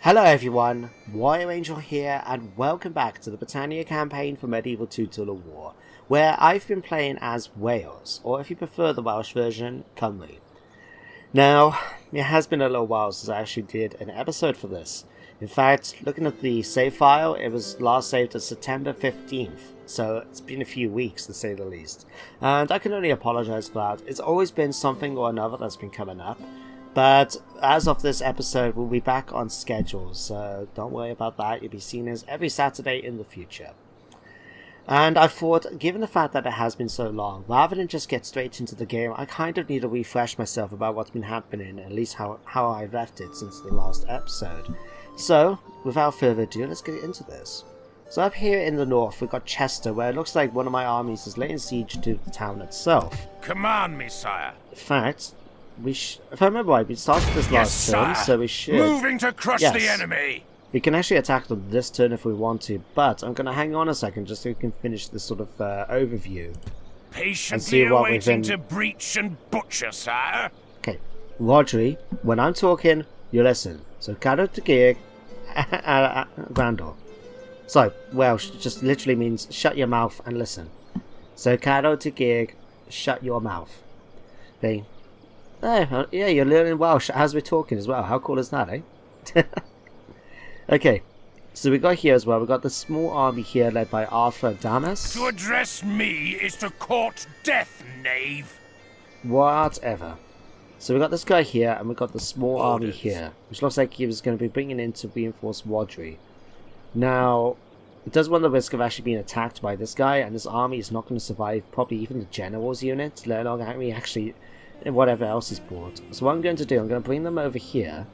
Hello everyone, Warrior Angel here, and welcome back to the Britannia campaign for Medieval 2 Tool of War, where I've been playing as Wales, or if you prefer the Welsh version, Cymru. Now, it has been a little while since I actually did an episode for this. In fact, looking at the save file, it was last saved on September 15th, so it's been a few weeks to say the least. And I can only apologise for that. It's always been something or another that's been coming up. But as of this episode, we'll be back on schedule, so don't worry about that. You'll be seeing us every Saturday in the future. And I thought, given the fact that it has been so long, rather than just get straight into the game, I kind of need to refresh myself about what's been happening, at least how I've left it since the last episode. So, without further ado, let's get into this. So up here in the north, we've got Chester, where it looks like one of my armies is laying siege to the town itself. Command me, sire. In fact, if I remember right, we started this last turn, so we should... Moving to crush the enemy! We can actually attack them this turn if we want to, but I'm going to hang on a second just so we can finish this sort of overview. Patiently awaiting to breach and butcher, sire. Okay, Rodri, when I'm talking, you listen. So, Cadw to Gig, Grandor. So, Welsh just literally means shut your mouth and listen. So, Cadw to Gig, shut your mouth. Okay. Oh, yeah, you're learning Welsh as we're talking as well. How cool is that, eh? Okay, so we got here as well. We got the small army here led by Arthur Damas. To address me is to court death, knave. Whatever. So we got this guy here, and we got the small army here, which looks like he was going to be bringing in to reinforce Rodri. Now, it does run the risk of actually being attacked by this guy, and this army is not going to survive probably even the general's unit, let alone actually whatever else is brought. So what I'm going to do, I'm going to bring them over here.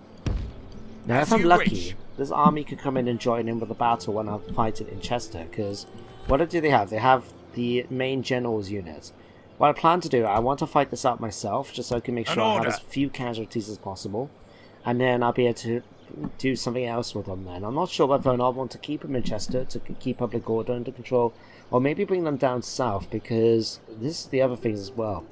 Now, if I'm lucky, this army could come in and join in with the battle when I'm fighting in Chester, because what do they have? They have the main general's unit. What I plan to do, I want to fight this out myself, just so I can make sure I have as few casualties as possible, and then I'll be able to do something else with them then. I'm not sure whether or not I want to keep them in Chester to keep public order under control, or maybe bring them down south, because this is the other things as well.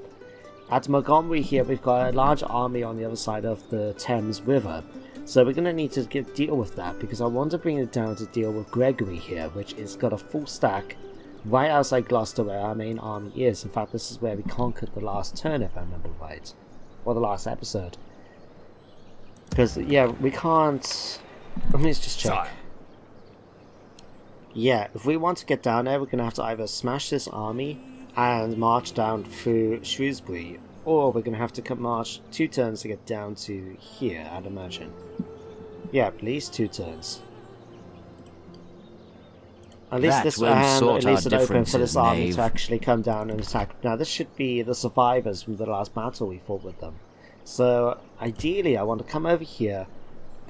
At Montgomery here, we've got a large army on the other side of the Thames River, so we're going to need to deal with that, because I want to bring it down to deal with Gregory here, which has got a full stack right outside Gloucester where our main army is. In fact, this is where we conquered the last turn, if I remember right, or the last episode. Because, yeah, we can't... Let me just check. Sorry. Yeah, if we want to get down there, we're going to have to either smash this army and march down through Shrewsbury, or we're going to have to march 2 turns to get down to here, I'd imagine. Yeah, at least 2 turns. At least this and at least it open for this army to actually come down and attack. Now this should be the survivors from the last battle we fought with them. So ideally I want to come over here,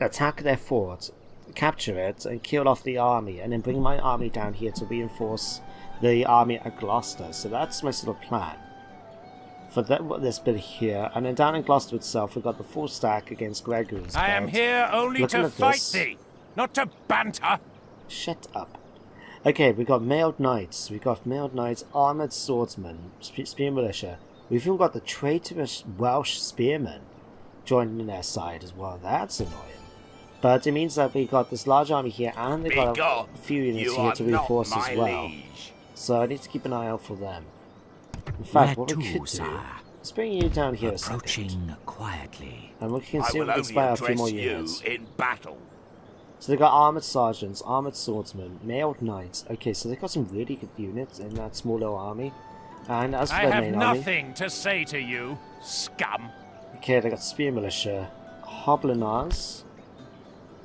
attack their fort, capture it and kill off the army, and then bring my army down here to reinforce the army at Gloucester. So that's my sort of plan for this bit here. And then down in Gloucester itself we've got the full stack against Gregory's. I am here only to fight thee, not to banter. Shut up. Okay, we've got mailed knights, armoured swordsmen, spear militia. We've even got the traitorous Welsh spearmen joining their side as well. That's annoying. But it means that we got this large army here, and they've got a few units here to reinforce as well. So I need to keep an eye out for them. In fact, what we could do is bring you down here a second. Quietly. And we can see if we can spy out a few more units. In battle. So they've got armoured sergeants, armoured swordsmen, mailed knights. Okay, so they've got some really good units in that small little army. And as for their main army, I have nothing to say to you, scum. Okay, they got spear militia, hoblinars.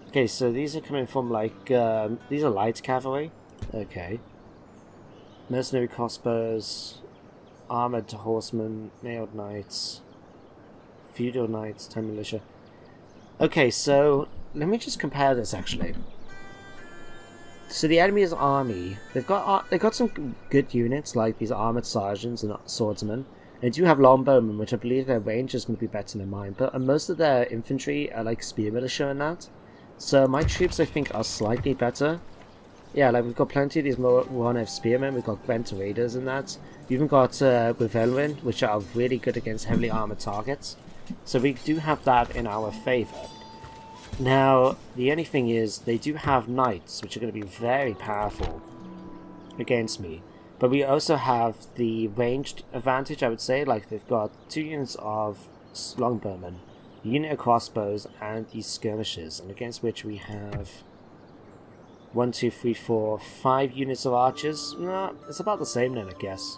Okay, so these are coming from like these are light cavalry. Okay, mercenary crossbows, armoured horsemen, mailed knights, feudal knights, 10 militia. Okay, so let me just compare this actually. So the enemy's army, they've got some good units like these armoured sergeants and swordsmen. They do have longbowmen, which I believe their range is going to be better than mine, but most of their infantry are like spear militia and that. So my troops I think are slightly better. Yeah, like we've got plenty of these Ronev spearmen, we've got Gwent raiders and that. We've even got Revelrin, which are really good against heavily armoured targets. So we do have that in our favour. Now, the only thing is, they do have knights, which are going to be very powerful against me. But we also have the ranged advantage, I would say. Like, they've got 2 units of longbowmen, a unit of crossbows, and these skirmishers, and against which we have 1, 2, 3, 4, 5 units of archers. No, it's about the same then, I guess.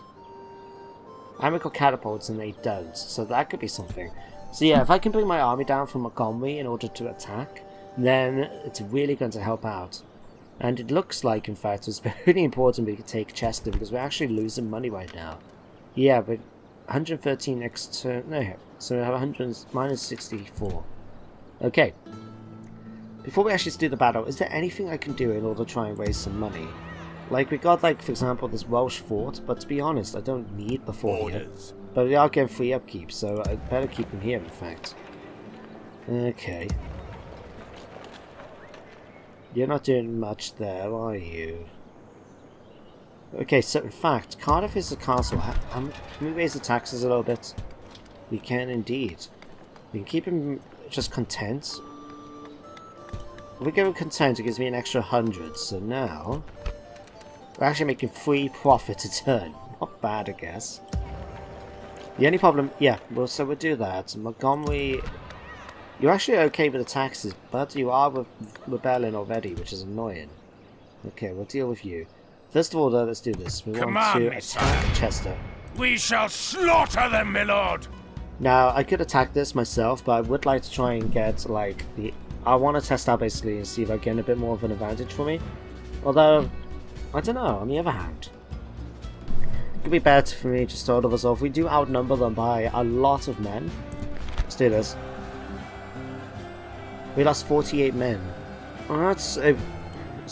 And we've got catapults, and they don't, so that could be something. So yeah, if I can bring my army down from Montgomery in order to attack, then it's really going to help out. And it looks like, in fact, it's really important we can take Chester, because we're actually losing money right now. Yeah, but 113 no, so we have 100 minus 64. Okay. Before we actually do the battle, is there anything I can do in order to try and raise some money? Like, we got, like, for example, this Welsh fort, but to be honest, I don't need the fort here. But we are getting free upkeep, so I'd better keep them here, in fact. Okay. You're not doing much there, are you? Okay, so in fact, Cardiff is a castle. Can we raise the taxes a little bit? We can indeed. We can keep him just content. If we give him content, it gives me an extra 100, so now we're actually making free profit a turn. Not bad, I guess. The only problem, yeah, well, so we'll do that. Montgomery, you're actually okay with the taxes, but you are rebelling already, which is annoying. Okay, we'll deal with you. First of all, though, let's do this. We want to attack Chester. We shall slaughter them, my lord! Now, I could attack this myself, but I would like to try and get, like, the... I want to test out, basically, and see if I get a bit more of an advantage for me. Although, I don't know, on the other hand. It could be better for me just to hold us off. We do outnumber them by a lot of men. Let's do this. We lost 48 men. Well, it's okay,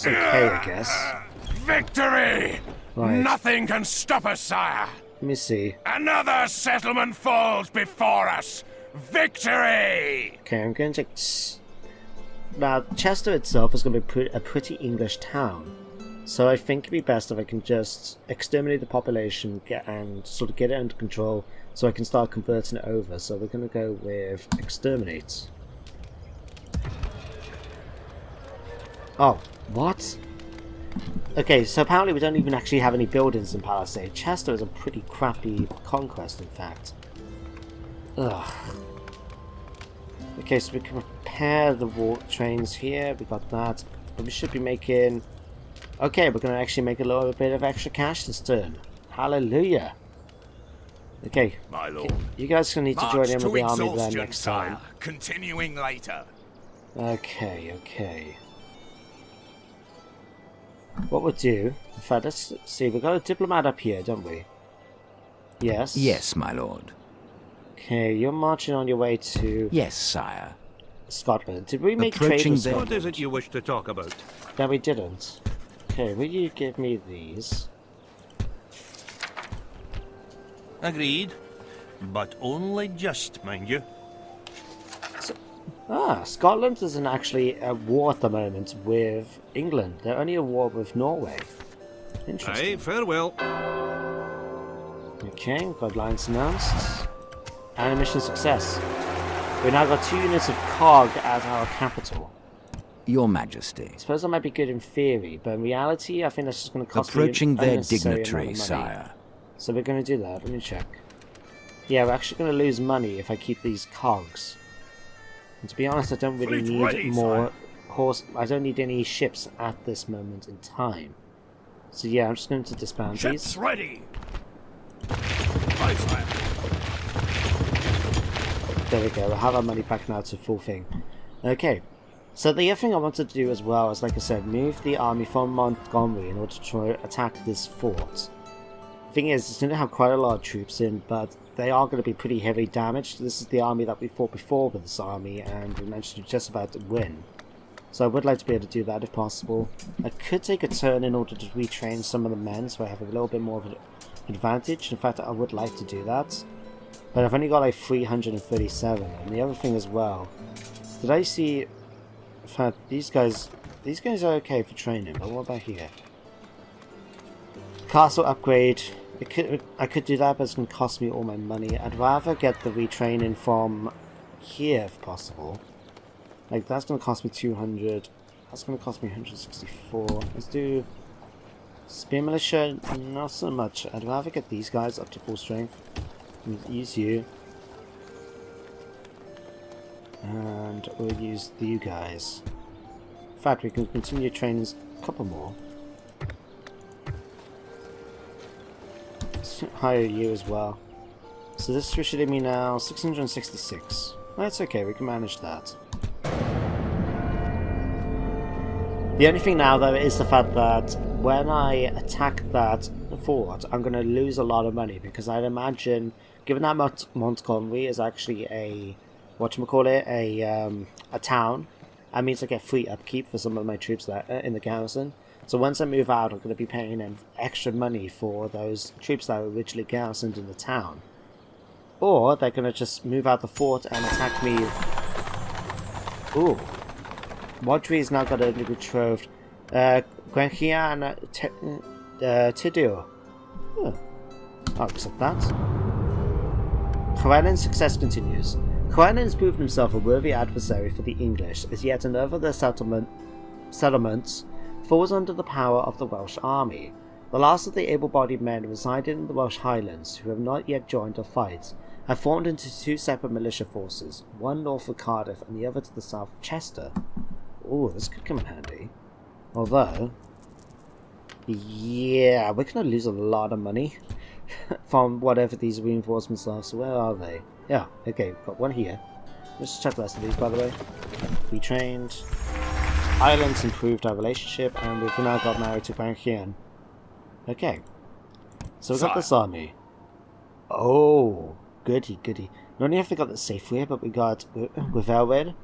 I guess. Victory! Right. Nothing can stop us, sire! Let me see. Another settlement falls before us! Victory! Okay, I'm going to take... Now, Chester itself is going to be a pretty English town. So I think it'd be best if I can just exterminate the population and sort of get it under control so I can start converting it over. So we're going to go with exterminate. Oh, what? Okay, so apparently we don't even actually have any buildings in Palisade. Chester is a pretty crappy conquest, in fact. Ugh. Okay, so we can repair the war trains here. We got that. But we should be making... Okay, we're going to actually make a little bit of extra cash this turn. Hallelujah. Okay. My lord. You guys are going to need to join in with the army there next time. Continuing later. Okay, okay. What we'll do... In fact, let's see. We've got a diplomat up here, don't we? Yes? Yes, my lord. Okay, you're marching on your way to... Yes, sire. Scotland. Did we make trade with Scotland? What is it you wish to talk about? No, we didn't. Okay, will you give me these? Agreed. But only just, mind you. Scotland isn't actually at war at the moment with England. They're only at war with Norway. Interesting. Aye, farewell. Okay, we've got alliance announced. And mission success. We've now got 2 units of cog at our capital. Your Majesty. I suppose that might be good in theory, but in reality, I think that's just going to cost Approaching me an their unnecessary dignitary, amount of money. sire. So we're going to do that. Let me check. Yeah, we're actually going to lose money if I keep these cogs. And to be honest, I don't really need more horse. I don't need any ships at this moment in time. So yeah, I'm just going to disband these. Ships ready! Aye, sire. There we go. We'll have our money back now to full thing. Okay. So the other thing I wanted to do as well is, like I said, move the army from Montgomery in order to try to attack this fort. The thing is, it's going to have quite a lot of troops in, but they are going to be pretty heavily damaged. This is the army that we fought before with this army, and we managed to just about win. So I would like to be able to do that if possible. I could take a turn in order to retrain some of the men, so I have a little bit more of an advantage. In fact, I would like to do that. But I've only got like 337, and the other thing as well, did I see... In fact, these guys are okay for training, but what about here? Castle upgrade. I could do that, but it's going to cost me all my money. I'd rather get the retraining from here if possible. Like, that's going to cost me 200. That's going to cost me 164. Let's do Spear Militia, not so much. I'd rather get these guys up to full strength. Use you. And we'll use you guys. In fact, we can continue training a couple more. Let's hire you as well. So this should me now 666. That's okay, we can manage that. The only thing now though is the fact that when I attack that fort, I'm going to lose a lot of money because I'd imagine, given that Montgomery is actually a a town, that means I get free upkeep for some of my troops that in the garrison. So once I move out, I'm going to be paying them extra money for those troops that were originally garrisoned in the town. Or they're going to just move out the fort and attack me. Ooh. Wadri is now got a betrothed. Gwenchia and Tidio. I'll accept that. Llewellyn's success continues. Llewellyn has proven himself a worthy adversary for the English, as yet another of their settlements falls under the power of the Welsh army. The last of the able-bodied men residing in the Welsh Highlands, who have not yet joined the fight, have formed into two separate militia forces, one north of Cardiff and the other to the south of Chester. Ooh, this could come in handy. Although, yeah, we're going to lose a lot of money from whatever these reinforcements are. So where are they? Yeah, okay, got one here. Let's check the rest of these, by the way. We trained. Ireland's improved our relationship, and we've now got married to Gwenchian. Okay. So we've got this army. Oh, goody, goody. Not only have we got the Safeway, but we got with Elred.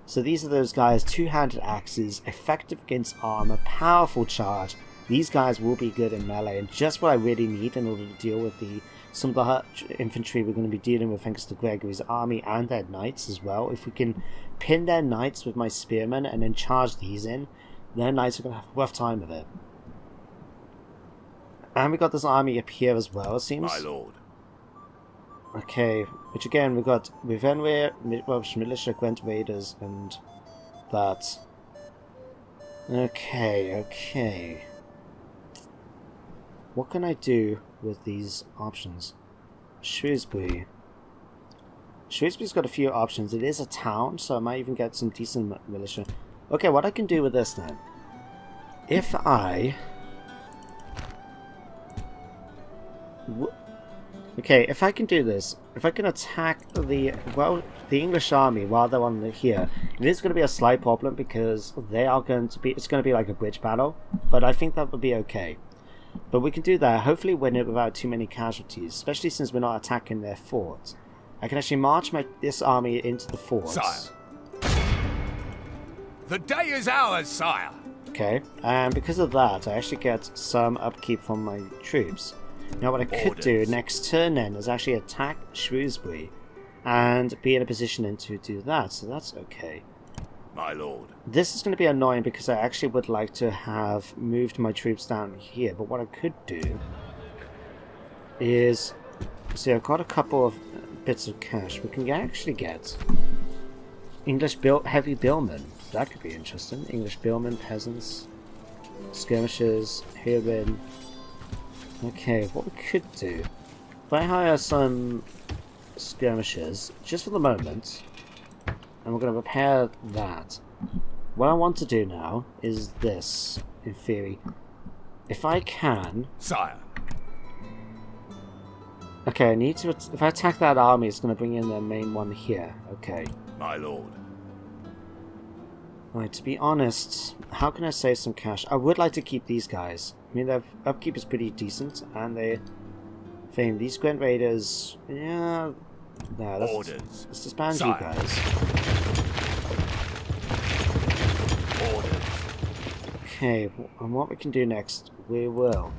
So these are those guys, two-handed axes, effective against armor, powerful charge. These guys will be good in melee, and just what I really need in order to deal with some of the infantry we're going to be dealing with thanks to Gregory's army and their knights as well. If we can pin their knights with my spearmen and then charge these in, their knights are going to have a rough time of it. And we got this army up here as well, it seems. My lord. Okay, which again, we've got Britannia, Welsh Militia, Gwent Raiders, and that. Okay. What can I do with these options? Shrewsbury. Shrewsbury's got a few options. It is a town, so I might even get some decent militia. Okay, what I can do with this then? If I... Okay, if I can do this, if I can attack the English army while they're on here, it is going to be a slight problem because they are going to be, it's going to be like a bridge battle, but I think that would be okay. But we can do that, hopefully win it without too many casualties, especially since we're not attacking their fort. I can actually march this army into the forts. Sire. The day is ours, sire. Okay, and because of that, I actually get some upkeep from my troops. Now what I could do next turn then is actually attack Shrewsbury and be in a position to do that, so that's okay. My lord. This is going to be annoying because I actually would like to have moved my troops down here, but what I could do is, see, I've got a couple of bits of cash. We can actually get English heavy billmen. That could be interesting. English billmen, peasants, skirmishers, herein. Okay, what we could do, if I hire some skirmishers, just for the moment, and we're going to repair that. What I want to do now is this, in theory. If I can... Sire. Okay, I need to... If I attack that army, it's going to bring in their main one here. Okay. My lord. Right, to be honest, how can I save some cash? I would like to keep these guys. I mean, their upkeep is pretty decent, and they... These Gwent Raiders... Yeah... No, let's disband you guys. Okay, and what we can do next, we will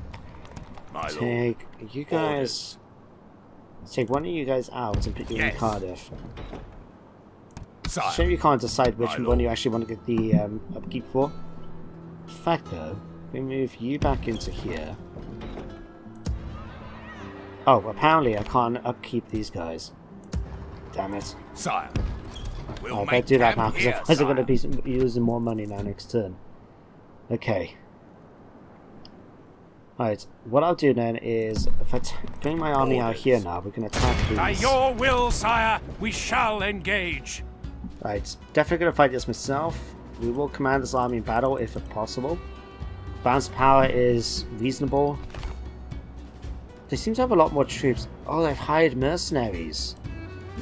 take you guys... Take one of you guys out and put you in Cardiff. Shame you can't decide which one you actually want to get the upkeep for. In fact though, we move you back into here. Oh, apparently I can't upkeep these guys. Damn it. Sire. We'll I make better do that camp now, because here, otherwise I'm going to sire. be using more money now next turn. Okay. Alright, what I'll do then is, if I bring my army out here now, we can attack By these. your will, sire, we shall engage. Right, definitely going to fight this myself. We will command this army in battle if possible. Balance of power is reasonable. They seem to have a lot more troops. Oh, they've hired mercenaries.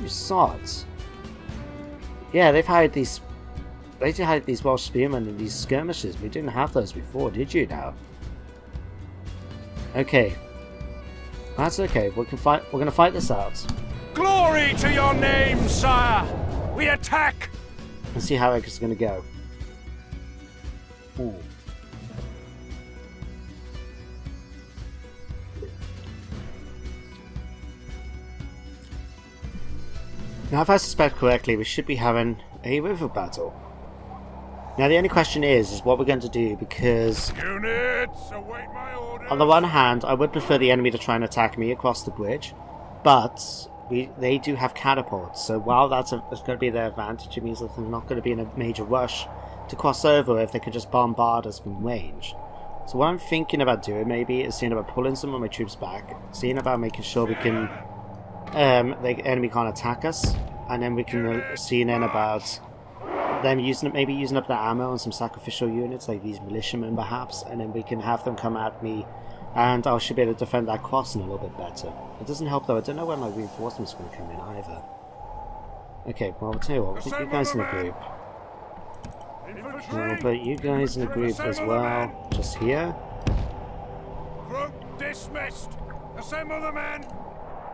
You sods. Yeah, they've hired these... They hired these Welsh spearmen in these skirmishes. We didn't have those before, did you now? Okay. That's okay. We can fight. We're going to fight this out. Glory to your name, sire! We attack! Let's see how it's going to go. Ooh. Now, if I suspect correctly, we should be having a river battle. Now, the only question is what we're going to do, because Units, await my orders. on the one hand, I would prefer the enemy to try and attack me across the bridge, but they do have catapults, so while that's going to be their advantage, it means that they're not going to be in a major rush to cross over if they could just bombard us from range. So what I'm thinking about doing maybe is seeing about pulling some of my troops back, seeing about making sure we can the enemy can't attack us, and then we can see then about them maybe using up their ammo on some sacrificial units like these militiamen perhaps, and then we can have them come at me and I should be able to defend that crossing a little bit better. It doesn't help though, I don't know where my reinforcements are going to come in either. Okay, well I'll tell you what, we'll put you guys in a group. We'll put you guys in a group as well, just here. Group dismissed. Assemble the men.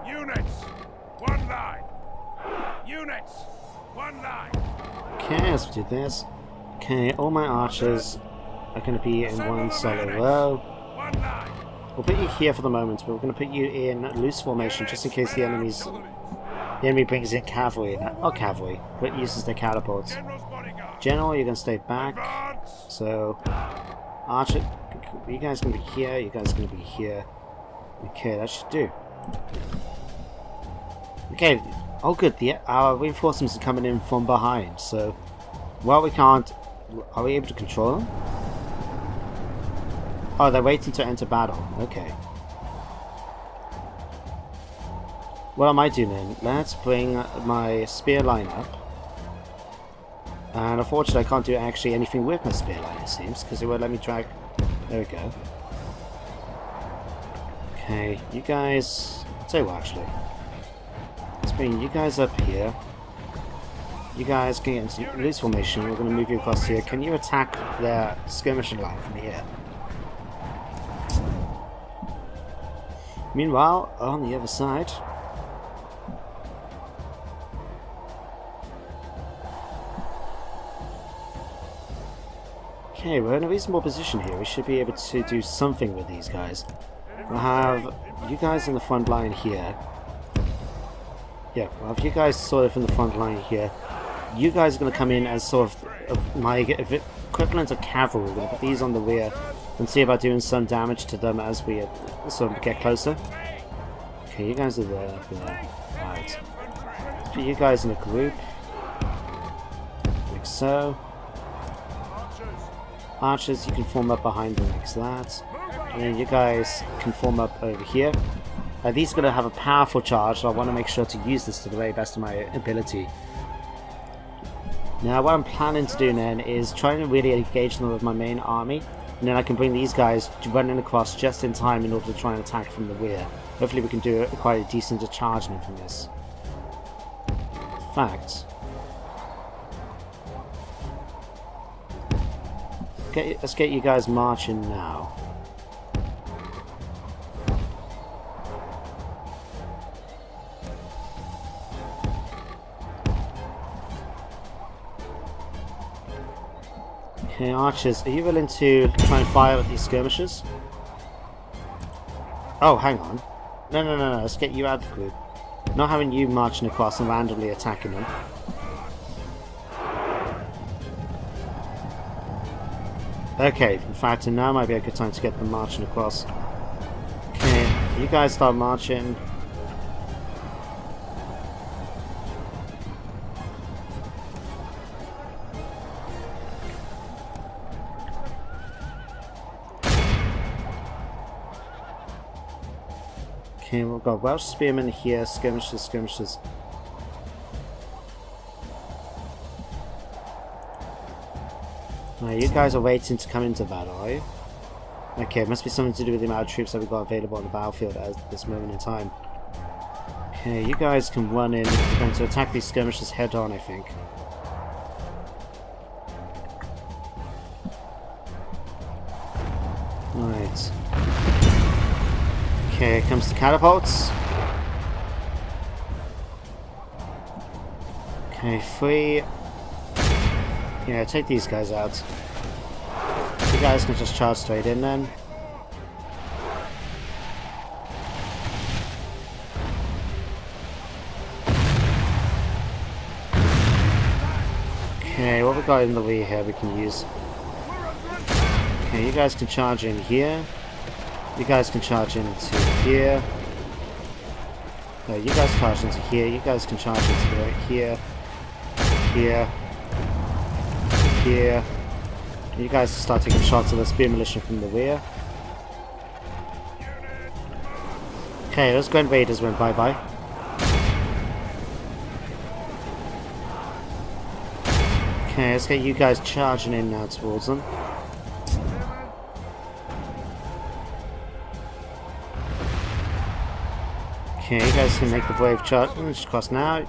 Units, one line. Units, one line. Okay, let's do this. Okay, all my archers are going to be in one solid row. One line. We'll put you here for the moment, but we're going to put you in loose formation just in case the enemy brings in cavalry, not cavalry, but uses their catapults. General's bodyguard. General, you're going to stay back. Guards. So, archer, you guys going to be here, you guys going to be here. Okay, that should do. Okay, oh good, our reinforcements are coming in from behind, so while we can't, are we able to control them? Oh, they're waiting to enter battle, okay. What am I doing then? Let's bring my spear line up. And unfortunately I can't do actually anything with my spear line, it seems, because it won't let me drag. There we go. Okay, you guys, I'll tell you what actually. Let's bring you guys up here. You guys can get into loose formation. We're going to move you across here. Can you attack their skirmishing line from here? Meanwhile, on the other side, okay, we're in a reasonable position here. We should be able to do something with these guys. We'll have you guys in the front line here. Yeah, we'll have you guys sort of in the front line here. You guys are going to come in as sort of my equivalent of cavalry. We're going to put these on the rear and see about doing some damage to them as we sort of get closer. Okay, you guys are there. Right. Let's put you guys in a group. Like so. Archers, you can form up behind them like that. And then you guys can form up over here. These are going to have a powerful charge, so I want to make sure to use this to the very best of my ability. Now what I'm planning to do then is try and really engage them with my main army, and then I can bring these guys running across just in time in order to try and attack from the rear. Hopefully we can do quite a decent charge in from this. In fact, let's get you guys marching now. Okay, archers, are you willing to try and fire at these skirmishers? Oh, hang on. No, let's get you out of the group. Not having you marching across and randomly attacking them. Okay, in fact, now might be a good time to get them marching across. Okay, you guys start marching. Okay, we've got Welsh spearmen here, skirmishers, skirmishers. You guys are waiting to come into battle, are you? Okay, it must be something to do with the amount of troops that we've got available on the battlefield at this moment in time. Okay, you guys can run in. We're going to attack these skirmishers head on, I think. Right. Okay, here comes the catapults. Okay, 3. Yeah, take these guys out. You guys can just charge straight in then. Okay, what we got in the way here we can use. Okay, you guys can charge in here. You guys can charge into here. You guys charge into here. You guys can charge into right here. Here. Here. You guys start taking shots of the spear militia from the rear. Okay, those Grand Raiders went bye-bye. Okay, let's get you guys charging in now towards them. Okay, you guys can make the brave charge across now.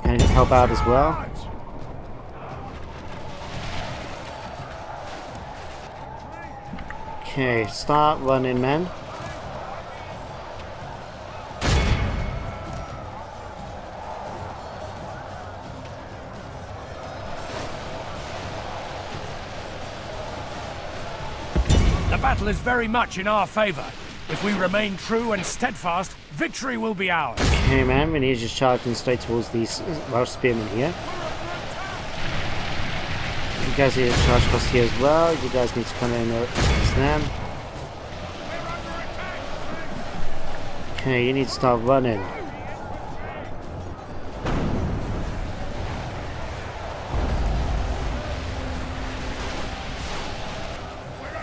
Can you help out as well? Okay, start running, men. The battle is very much in our favour. If we remain true and steadfast, victory will be ours. Okay, man, we need to just charge in straight towards these Welsh spearmen here. You guys need to charge across here as well. You guys need to come in against them. Okay, you need to start running.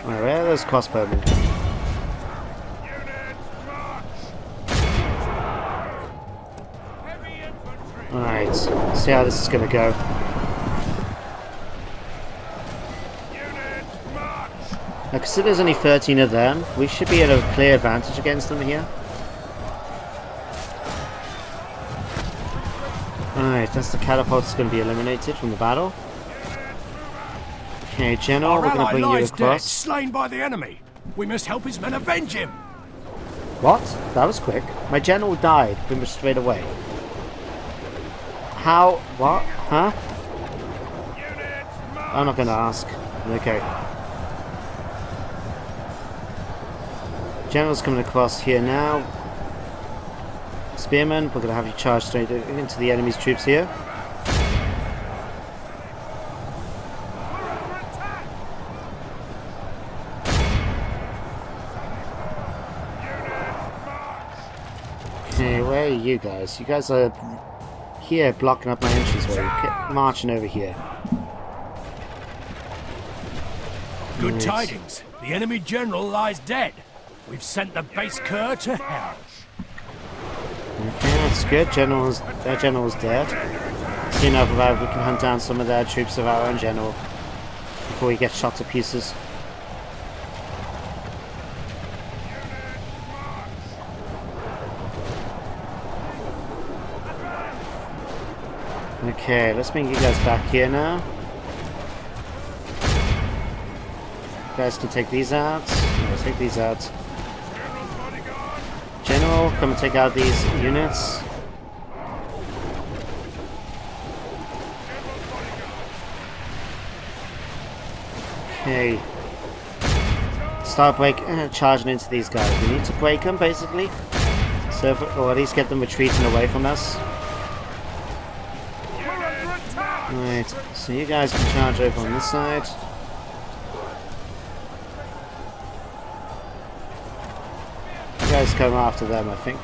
Alright, where are those crossbowmen? Alright, see how this is gonna go. Now, consider there's only 13 of them, we should be at a clear advantage against them here. Alright, that's the catapult that's going to be eliminated from the battle. Okay, General, we're going to bring you across. Dead, slain by the enemy. We must help his men avenge him. What? That was quick. My general died pretty much straight away. How? What? Huh? I'm not going to ask. Okay. General's coming across here now. Spearmen, we're going to have you charge straight into the enemy's troops here. Okay, where are you guys? You guys are here blocking up my entranceway. Marching over here. Good tidings. The enemy general lies dead. We've sent the base cur to hell. Okay, that's good. Their general's dead. See enough about if we can hunt down some of their troops of our own general before he gets shot to pieces. Okay, let's bring you guys back here now. You guys can take these out. No, take these out. General, come and take out these units. Okay. Start charging into these guys. We need to break them, basically. So, or at least get them retreating away from us. Right, so you guys can charge over on this side. You guys come after them, I think.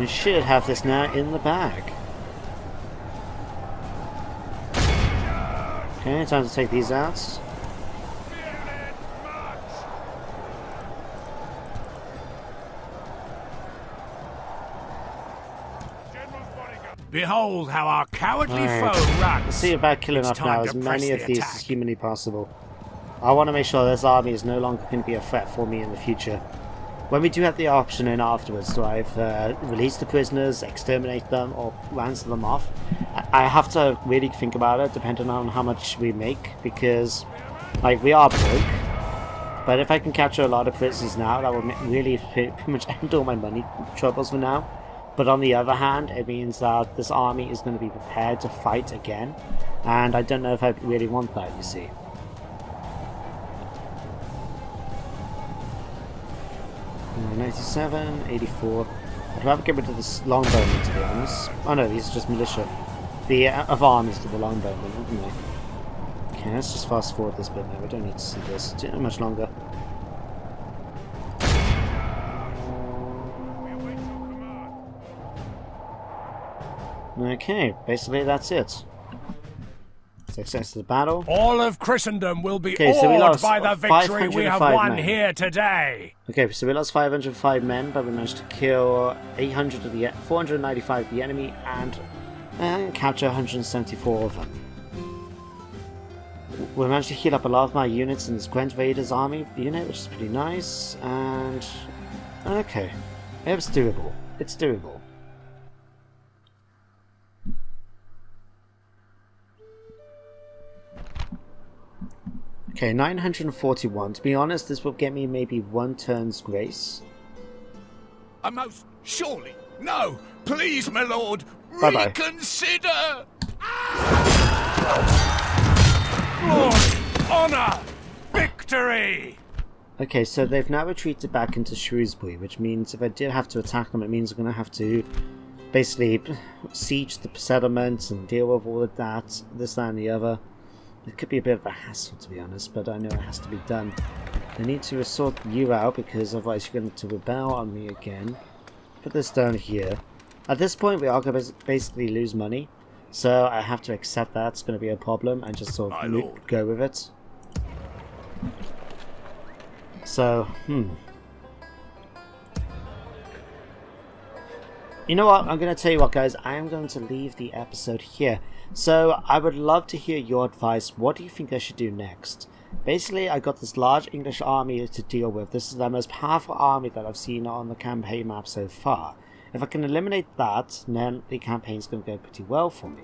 You should have this now in the bag. Okay, time to take these out. Behold how our cowardly Alright. foe runs. Let's see about killing It's off time now to as press many the of these attack. as humanly possible. I want to make sure this army is no longer going to be a threat for me in the future. When we do have the option in afterwards to either release the prisoners, exterminate them, or ransom them off, I have to really think about it depending on how much we make, because like we are broke. But if I can capture a lot of prisoners now, that will really pretty much end all my money troubles for now. But on the other hand, it means that this army is going to be prepared to fight again, and I don't know if I really want that, you see. Uh, 97, 84. I'd rather get rid of this longbowmen, to be honest. Oh no, these are just militia. The of armies to the longbowmen, haven't they? Okay, let's just fast forward this bit now. We don't need to see this too much longer. Okay, basically that's it. Success of the battle. All of Christendom will be Okay, so we awed lost by the victory we have 505 won men. here today. Okay, so we lost 505 men, but we managed to kill 800 of the 495 of the enemy and capture 174 of them. We managed to heal up a lot of my units in this Gwent Raiders army unit, which is pretty nice. And okay, it's doable. It's doable. Okay, 941. To be honest, this will get me maybe one turn's grace. Most surely. No, please, my lord. Bye-bye. Reconsider. Glory, honor, victory. Okay, so they've now retreated back into Shrewsbury, which means if I did have to attack them, it means I'm going to have to basically siege the settlement and deal with all of that, this, that, and the other. It could be a bit of a hassle, to be honest, but I know it has to be done. I need to sort you out, because otherwise you're going to rebel on me again. Put this down here. At this point, we are going to basically lose money, so I have to accept that it's going to be a problem and just sort of go with it. So, You know what, I'm going to tell you what, guys, I am going to leave the episode here. So, I would love to hear your advice. What do you think I should do next? Basically, I got this large English army to deal with. This is the most powerful army that I've seen on the campaign map so far. If I can eliminate that, then the campaign's going to go pretty well for me.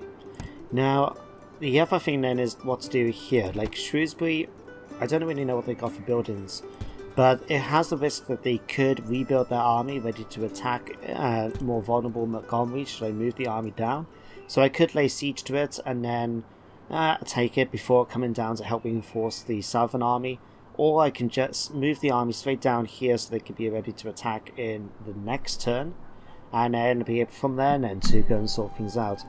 Now, the other thing then is what to do here. Like, Shrewsbury, I don't really know what they got for buildings. But it has the risk that they could rebuild their army ready to attack more vulnerable Montgomery should I move the army down. So I could lay siege to it and then take it before coming down to help reinforce the southern army. Or I can just move the army straight down here so they can be ready to attack in the next turn. And then be able from there then to go and sort things out.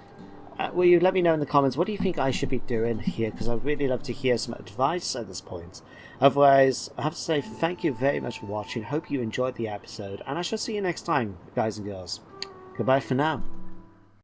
Will you let me know in the comments, what do you think I should be doing here? Because I'd really love to hear some advice at this point. Otherwise, I have to say thank you very much for watching. Hope you enjoyed the episode. And I shall see you next time, guys and girls. Goodbye for now.